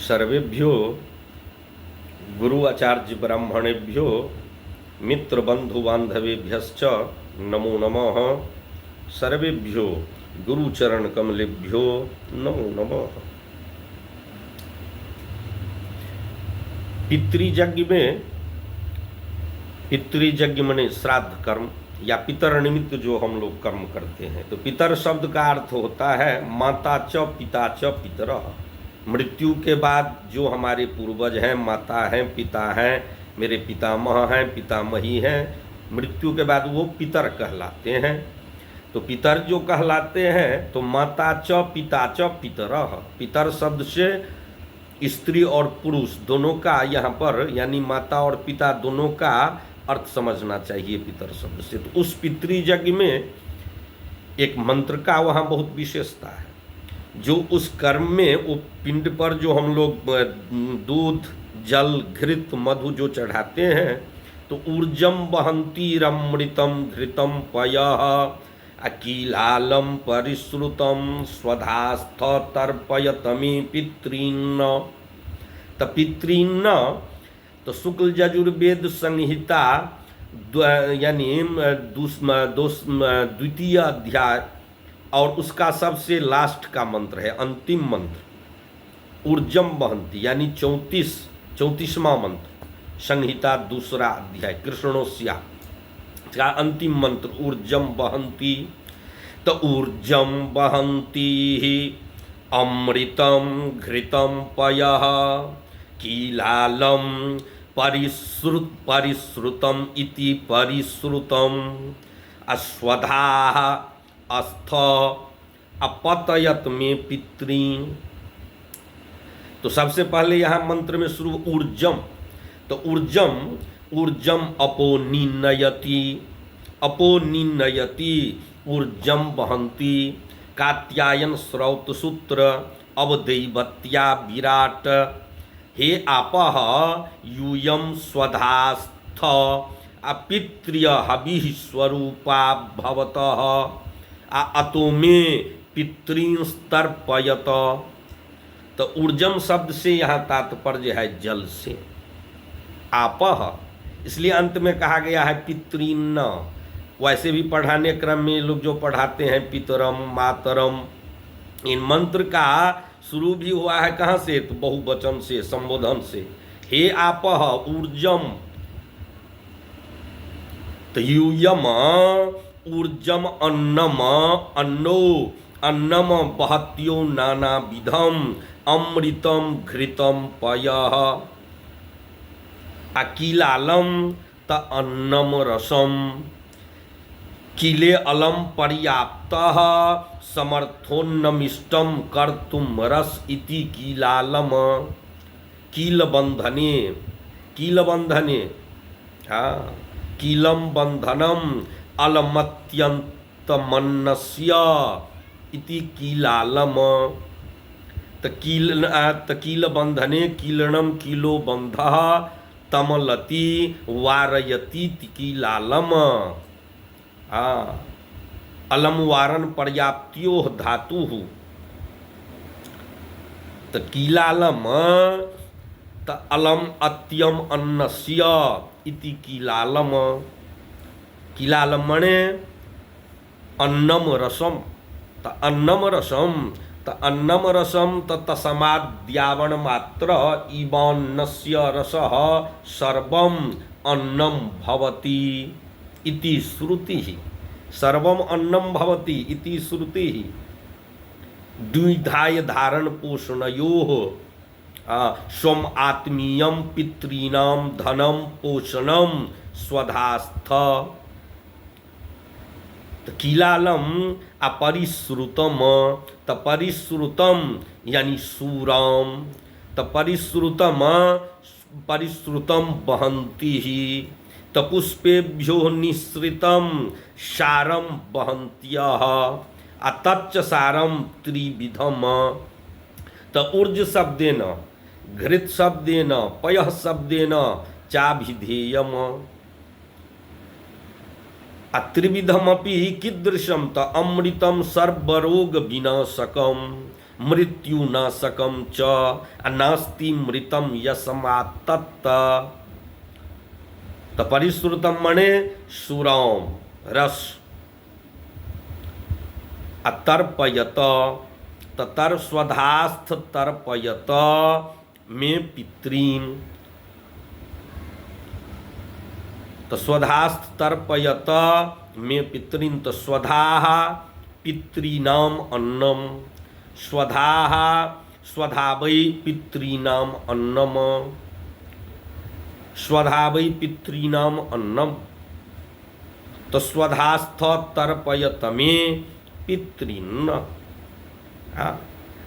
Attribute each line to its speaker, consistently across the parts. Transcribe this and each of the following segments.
Speaker 1: सर्वेभ्यो गुरु आचार्य ब्राह्मणेभ्यो मित्र बंधु बांधवेभ्यश्च नमो नमः। सर्वेभ्यो गुरुचरण कमलेभ्यो नमो नमः। पितृयज्ञ मने श्राद्ध कर्म या पितर निमित्त जो हम लोग कर्म करते हैं, तो पितर शब्द का अर्थ होता है माता च पिता च पितरः। मृत्यु के बाद जो हमारे पूर्वज हैं, माता हैं, पिता हैं, मेरे पितामह हैं, पितामही हैं, मृत्यु के बाद वो पितर कहलाते हैं। तो पितर जो कहलाते हैं तो माता च पिता च पितरः। पितर शब्द से स्त्री और पुरुष दोनों का यहाँ पर यानी माता और पिता दोनों का अर्थ समझना चाहिए पितर शब्द से। तो उस पितृयज्ञ में एक मंत्र का वहाँ बहुत विशेषता है। जो उस कर्म में वो पिंड पर जो हम लोग दूध जल घृत मधु जो चढ़ाते हैं, तो ऊर्जम वहंतीरमृतम घृतम पयः अकीलालम परिश्रुतम स्वधास्थ तर्पयतमे पितॄन्। तो पितॄन् तो शुक्ल यजुर्वेद संहिता यानी द्वितीय अध्याय और उसका सबसे लास्ट का मंत्र है, अंतिम मंत्र ऊर्जम वहंती यानी 34वां मंत्र, संहिता दूसरा अध्याय कृष्णोस्या का अंतिम मंत्र ऊर्जम वहंती। तो ऊर्जम वहंती अमृतम घृतम पयः कीलालम परिश्रुतम इति परिश्रुतम अश्वधाः अस्थ अपतयत में पितॄन्। तो सबसे पहले यहाँ मंत्र में शुरू ऊर्जम। तो ऊर्जम अपोनिनयति ऊर्जम वहंती कात्यायन श्रौत सूत्र अवदैवत्या विराट हे आपः यूयम स्वधास्थ अपित्र्य हविः स्वरूपा भवतः अतो में पितॄंस्तर्पयत। तो ऊर्जम शब्द से यहाँ तात्पर्य है जल से, आपः, इसलिए अंत में कहा गया है पितॄन्। वैसे भी पढ़ाने क्रम में लोग जो पढ़ाते हैं पितरम मातरम, इन मंत्र का शुरू भी हुआ है कहाँ से, तो बहुवचन से, संबोधन से। हे आपः ऊर्जम, तो यूयम ऊर्जम अन्नम अन्नम बहत्यो नाना विधम अमृतम घृतम पयः अकीलालम त अन्नम रसम कीले अलम पर्याप्तः समर्थोन्नमिष्टम कर्तुम रस इति कीलालम। कीलबंधने हाँ कीलम बंधनम अलमत्यंतमन्नस्य इति कीलालम। कील बंधने कीलणम कीलो बंधः तमलति वारयति कीलालम। अलम वारन पर्याप्त्यो धातुः। तो कीलालम त अलम अत्यम अन्नस्य इति कीलालम। कीलालम मणे अन्नम रसम, त अन्नम रसम, त अन्नम रसम त तस्माद्यावण मात्र इवान्नस्य रसः सर्वम अन्नम भवति इति श्रुतिः। सर्वम अन्नम भवति इति श्रुतिः। द्विधाय धारण पोषणयोः स्वम आत्मीयम पितॄणाम धनम पोषणम स्वधास्थ। तो कीलालम अपरिश्रुतम, तो परिश्रुतम यानी सूराम, तो परिश्रुतम वहंती ही, तो पुष्पेभ्यो निःसृतम सारम वहंत्यः अतच्च सारम त्रिविधम। तो ऊर्ज शब्देन घृत शब्देन पयः शब्देन चाभिधेयम। त्रिविधमपि कीदृशम त अमृतम सर्वरोग विनाशकम मृत्यु नाशकम च नास्ति मृतम यस्मात्तत्। तो परिश्रुतम मणे सुरम रस अतर्पयत ततर स्वधास्थ तर्पयत में पितॄन्। तो स्वधास्थ तर्पयत में पितॄन्। तो स्वधाः पितॄणाम अन्नम, स्वधाः स्वधा वै पितॄणाम अन्नम, स्वधा वै पितॄणाम अन्नम। तो स्वधास्थ तर्पयत में पितॄन्।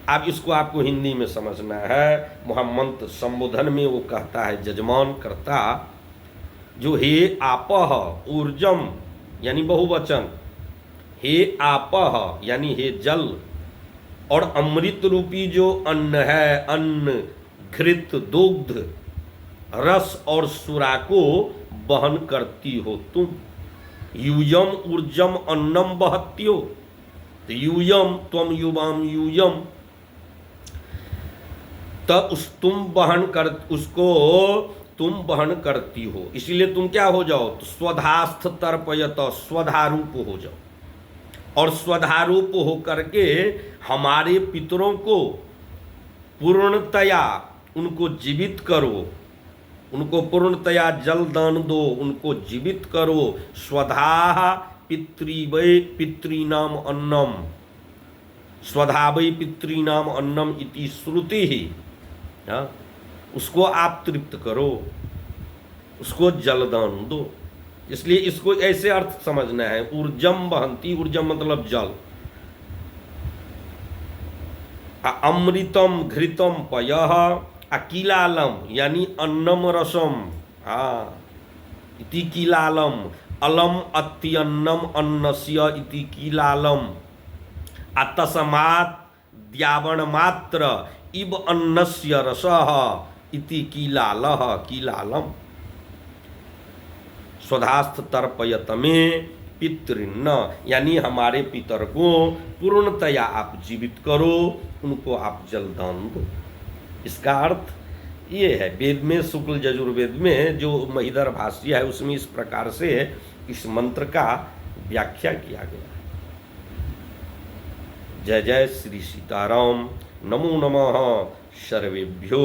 Speaker 1: अब इसको आपको हिंदी में समझना है। मोहम्मद संबोधन में वो कहता है, जजमान करता, जो हे आपह ऊर्जम यानी बहुवचन, हे आपह यानी हे जल, और अमृत रूपी जो अन्न है, अन्न घृत दुग्ध रस और सुरा को वहन करती हो तुम। यूयम ऊर्जम अन्नम बहत्यो। तो यूयम त्वम युवाम यूयम, तब उसको तुम वहन करती हो, इसीलिए तुम क्या हो जाओ, तो स्वधास्थ तर्पयत, स्वधारूप हो जाओ। और स्वधारूप हो करके हमारे पितरों को पूर्णतया उनको जीवित करो, उनको पूर्णतया जल दान दो, उनको जीवित करो। स्वधा पितृवै पितॄणाम अन्नम, स्वधा वै पितॄणाम अन्नम इति श्रुति ही। उसको आप तृप्त करो, उसको जलदान दो। इसलिए इसको ऐसे अर्थ समझना है, ऊर्जम वहंती, ऊर्जम मतलब जल, अमृतम घृतम पयः अकीलालम यानी अन्नम रसम इति कीलालम, अलम अत्यन्नम अन्नस्य इति कीलालम, अतस्मात् द्यावण मात्र इव अन्नस्य रसः इति कीलालः कीलालम। स्वधास्थ तर्पयत में पितृन् यानी हमारे पितर को पूर्णतया आप जीवित करो, उनको आप जलदान दो। इसका अर्थ ये है। वेद में शुक्ल यजुर्वेद में जो महिधर भाष्य है उसमें इस प्रकार से इस मंत्र का व्याख्या किया गया है। जय जय श्री सीताराम। नमो नमः सर्वेभ्यो।